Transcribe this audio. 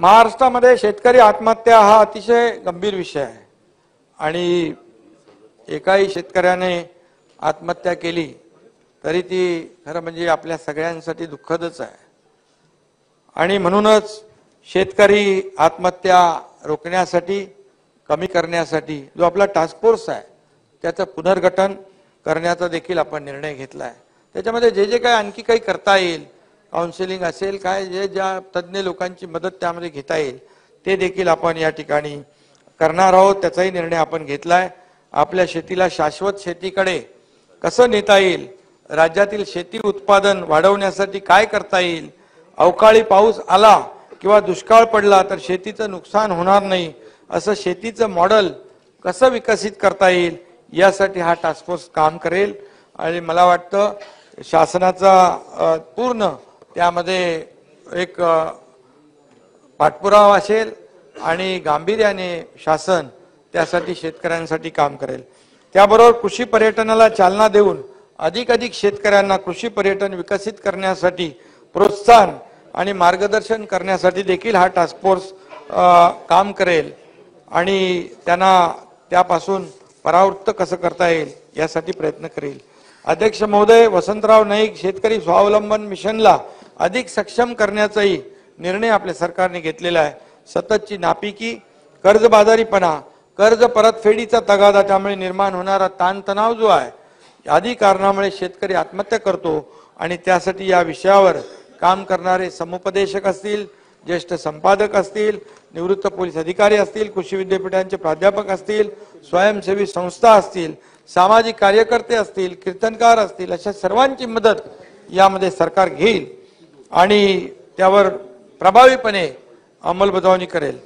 महाराष्ट्रामध्ये शेतकरी आत्महत्या हा अतिशय गंभीर विषय आहे आणि एकाही शेतकऱ्याने आत्महत्या केली तरी ती खरं म्हणजे आपल्या सगळ्यांसाठी दुःखदच आहे। आणि म्हणूनच शेतकरी आत्महत्या रोखण्यासाठी कमी करण्यासाठी जो आपला टास्क फोर्स आहे त्याचं पुनर्गठन करण्याचा देखील आपण निर्णय घेतला आहे। त्याच्यामध्ये जे काय आणखी काही करता येईल, काउन्सिलिंग असेल, काय जे ज्या तज्ञ लोकांची मदत त्यामध्ये घेता येईल ते देखील आपण या ठिकाणी करणार आहोत। त्याचाही निर्णय आपण घेतलाय। आपल्या शेतीला शाश्वत शेतीकडे कसं नेता येईल, राज्यातील शेती उत्पादन वाढवण्यासाठी काय करता येईल, अवकाळी पाऊस आला किंवा दुष्काळ पडला तर शेतीचं नुकसान होणार नाही असं शेतीचं मॉडेल कसं विकसित करता येईल यासाठी हा टास्क फोर्स काम करेल। आणि मला वाटतं शासनाचा पूर्ण त्यामध्ये एक पाठपुरावा असेल आणि गांभीर्याने शासन त्यासाठी शेतकऱ्यांसाठी काम करेल। त्याबरोबर कृषी पर्यटनाला चालना देऊन अधिक शेतकऱ्यांना कृषी पर्यटन विकसित करण्यासाठी प्रोत्साहन आणि मार्गदर्शन करण्यासाठी देखील हा टास्क फोर्स काम करेल आणि त्यांना त्यापासून परावृत्त कसं करता येईल यासाठी प्रयत्न करेल। अध्यक्ष महोदय, वसंतराव नाईक शेतकरी स्वावलंबन मिशनला अधिक सक्षम करण्याचाही निर्णय आपल्या सरकारने घेतलेला आहे। सततची नापिकी, कर्जबाजारीपणा, कर्ज परतफेडीचा तगादा त्यामुळे निर्माण होणारा ताणतणाव जो आहे आदी कारणामुळे शेतकरी आत्महत्या करतो आणि त्यासाठी या विषयावर काम करणारे समुपदेशक असतील, ज्येष्ठ संपादक असतील, निवृत्त पोलीस अधिकारी असतील, कृषी विद्यापीठांचे प्राध्यापक असतील, स्वयंसेवी संस्था असतील, सामाजिक कार्यकर्ते असतील, कीर्तनकार असतील, अशा सर्वांची मदत यामध्ये सरकार घेईल आणि त्यावर प्रभावीपणे अंमलबजावणी करेल।